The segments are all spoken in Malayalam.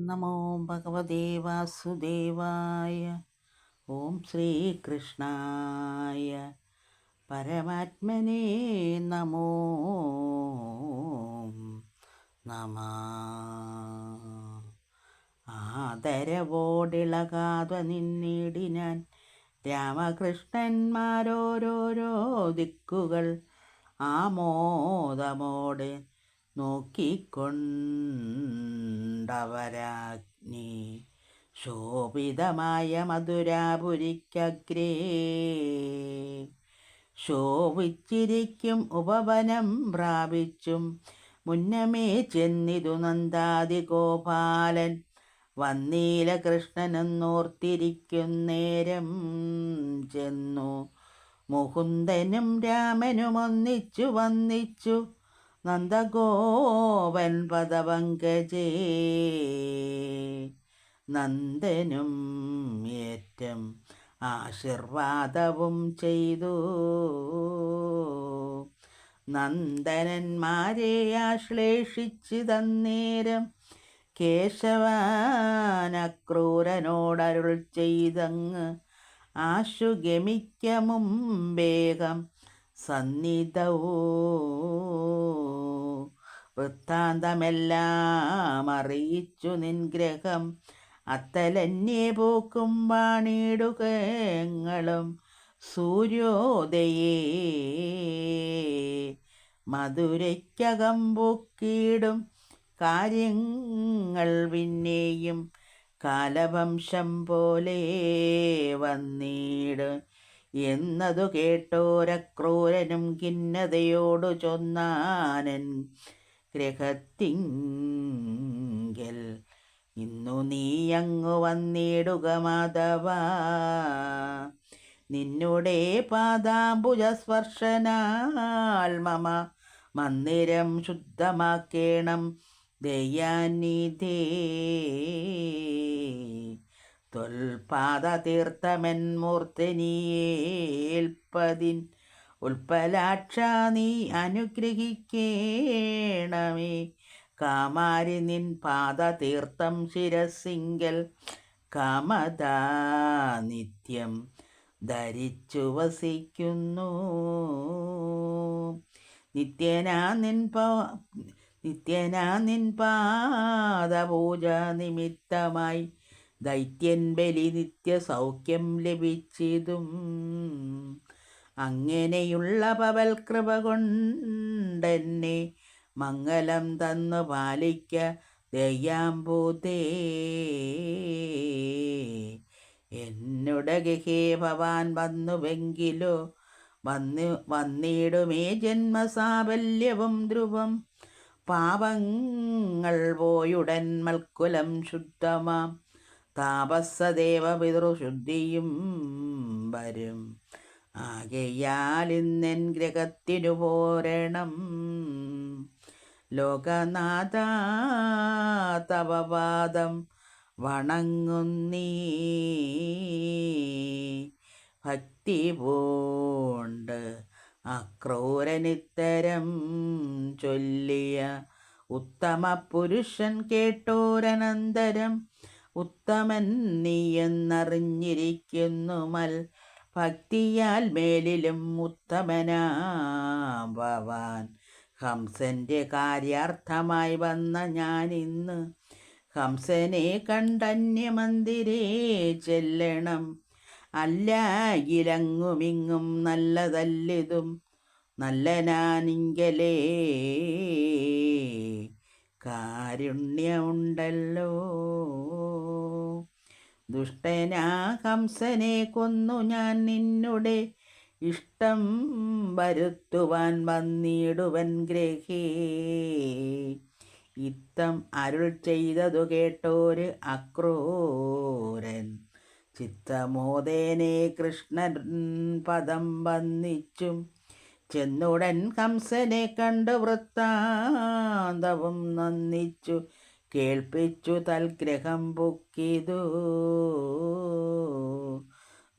നമോ ഭഗവതേ വാസുദേവായ. ഓം ശ്രീകൃഷ്ണായ പരമാത്മനേ നമോ നമഃ. ആദരവോടിളകാതെ നിന്നിടിനാൻ രാമകൃഷ്ണന്മാരോരോരോ ദിക്കുകൾ ആമോദമോടെ നോക്കിക്കൊണ്ടവരാഗ്നി ശോഭിതമായ മധുരാപുരിക്കഗ്രേ ശോഭിച്ചിരിക്കും ഉപവനം പ്രാപിച്ചും മുന്നമേ ചെന്നിതു നന്ദാതി ഗോപാലൻ വന്നീലകൃഷ്ണനെന്നോർത്തിരിക്കുന്നേരം ചെന്നു മുകുന്ദനും രാമനും ഒന്നിച്ചു വന്നിച്ചു നന്ദഗോപൻ പദപങ്കജേ. നന്ദനും ഏറ്റം ആശീർവാദവും ചെയ്തു നന്ദനന്മാരെ ആശ്ലേഷിച്ചു തന്നേരം കേശവാനക്രൂരനോടരുൾ ചെയ്തങ്ങ് ആശു ഗമിക്ക മുമ്പേകം സന്നിധൗ വൃത്താന്തമെല്ലാം അറിയിച്ചു നിൻഗ്രഹം അത്തലന്യേ പോക്കും വാണിടുകങ്ങളും സൂര്യോദയേ മധുരയ്ക്കകം പൊക്കിയിടും കാര്യങ്ങൾ പിന്നെയും കാലവംശം പോലെ വന്നിട് എന്നതു കേട്ടോരക്രൂരനും ഖിന്നതയോടു ചൊന്നാനൻ ഗ്രഹത്തിങ്കൽ ഇന്നു നീയങ്ങു വന്നിടുക മാധവ നിന്നുടെ പാദാംബുജസ്പർശനാൽ മമ മന്ദിരം ശുദ്ധമാക്കേണം ദയാനിധേ. ത്വൽപാദതീർത്ഥമെന്മൂർത്തിനിയേൽപ്പതിൻ ഉൽപ്പലാക്ഷ നീ അനുഗ്രഹിക്കേണമേ. കാമാരി നിൻ പാദതീർത്ഥം ശിരസിങ്കൽ കാമദാ നിത്യം ധരിച്ചു വസിക്കുന്നു. നിത്യനാ നിൻ പാദപൂജ നിമിത്തമായി ദൈത്യൻ ബലി നിത്യ സൗഖ്യം ലഭിച്ചതും അങ്ങനെയുള്ള പവൽ കൃപ കൊണ്ടെന്നെ മംഗലം തന്നു പാലിക്ക ദയാംബുദേ. എന്നുടെ ഗൃഹേ ഭവാൻ വന്നുവെങ്കിലോ വന്നിടുമേ ജന്മസാഫല്യവും ധ്രുവം. പാപങ്ങൾ പോയുടൻ മൽക്കുലം ശുദ്ധമാം താപസദേവ പിതൃശുദ്ധിയും വരും. ആകയാൽ ഇന്നെൻ ഗ്രഹത്തിനു പോരണം ലോകനാഥ തവ പാദം വണങ്ങുന്നീ. ഭക്തി പൂണ്ട് അക്രൂരനിത്തരം ചൊല്ലിയ ഉത്തമ പുരുഷൻ കേട്ടോരനന്തരം ഉത്തമൻ നീയെന്നറിഞ്ഞിരിക്കുന്നു മൽ ഭക്തിയാൽ മേലിലും ഉത്തമനാ ഭവാൻ. ഹംസന്റെ കാര്യാർത്ഥമായി വന്ന ഞാനിന്ന് ഹംസനെ കണ്ടന്യമന്ദിരേ ചെല്ലണം. അല്ലായിലങ്ങുമിങ്ങും നല്ലതല്ലിതും നല്ലനാനിങ്കലേ കാരുണ്യമുണ്ടല്ലോ. ദുഷ്ടനാ ഹംസനെ കൊന്നു ഞാൻ നിന്നുടെ ഇഷ്ടം വരുത്തുവാൻ വന്നിടുവൻ ഗ്രഹേ. ഇത്തം അരുൾ ചെയ്തതു കേട്ടോര് അക്രൂരൻ ചിത്തമോദേനെ കൃഷ്ണൻ പദം വന്ദിച്ചും ചെന്നുടൻ ഹംസനെ കണ്ടു വൃത്താന്തവും നന്ദിച്ചു കേൾപ്പിച്ചു തൽഗ്രഹം പൊക്കിതു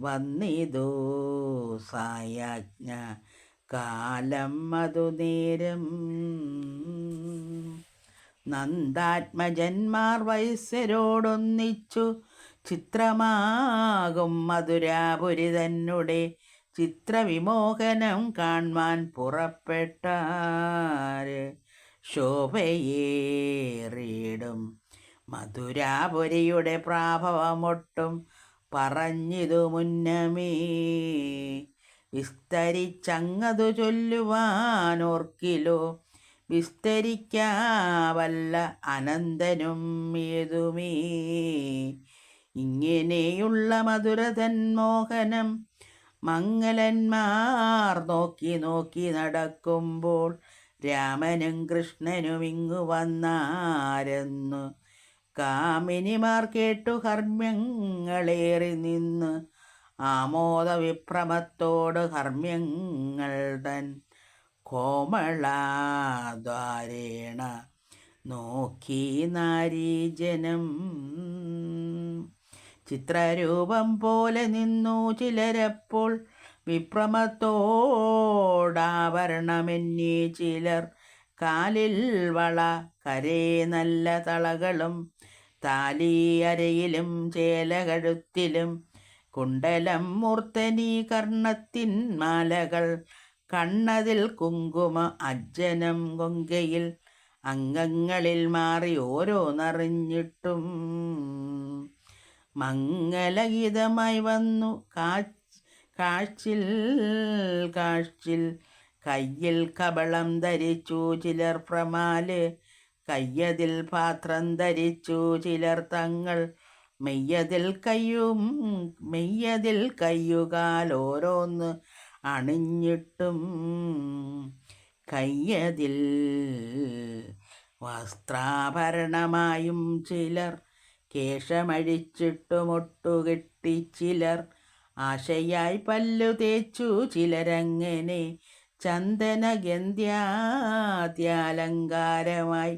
വന്നിതു സായാജ്ഞ കാലം മധുനേരം. നന്ദാത്മജന്മാർ വൈശ്യരോടൊന്നിച്ചു ചിത്രമാകും മധുരാപുരി തന്നെ ചിത്രവിമോഹനം കാൺമാൻ പുറപ്പെട്ടാര്. ശോഭയേറിയിടും മധുരാപുരിയുടെ പ്രാഭവമൊട്ടും പറഞ്ഞിതു മുന്നമേ. വിസ്തരിച്ചങ്ങതു ചൊല്ലുവാനോർക്കിലോ വിസ്തരിക്കാവല്ല അനന്തനും ഏതുമേ. ഇങ്ങനെയുള്ള മധുരതൻ മോഹനം മംഗലന്മാർ നോക്കി നോക്കി നടക്കുമ്പോൾ രാമനും കൃഷ്ണനും ഇങ്ങു വന്നാരെന്നു കാമിനിമാർ കേട്ടു ഹർമ്മ്യങ്ങളേറി നിന്ന് ആമോദവിഭ്രമത്തോട് ഹർമ്മ്യങ്ങൾ തൻ കോമളാദ്വാരേണ നോക്കി നാരീജനം. ചിത്രരൂപം പോലെ നിന്നു ചിലരപ്പോൾ വിഭ്രമത്തോടാഭരണമെന്നീ ചിലർ. കാലിൽ വള കരേ നല്ല തളകളും താലിയരയിലും ചേല കഴുത്തിലും കുണ്ടലം മൂർത്തനീ കർണത്തിൻ മാലകൾ കണ്ണതിൽ കുങ്കുമ അജ്ജനം കൊങ്കയിൽ അംഗങ്ങളിൽ മാറി ഓരോന്നറിഞ്ഞിട്ടും മംഗലഗീതമായി വന്നു കാഴ്ചിൽ കയ്യിൽ കബളം ധരിച്ചു ചിലർ പ്രമാല് കയ്യതിൽ പാത്രം ധരിച്ചു ചിലർ തങ്ങൾ മെയ്യതിൽ കയ്യുകാൽ ഓരോന്ന് അണിഞ്ഞിട്ടും കയ്യതിൽ വസ്ത്രാഭരണമായും ചിലർ കേശമഴിച്ചിട്ടുമൊട്ടുകെട്ടി ചിലർ ആശയായി പല്ലു തേച്ചു ചിലരങ്ങനെ ചന്ദനഗന്ധ്യാദ്യാലങ്കാരമായി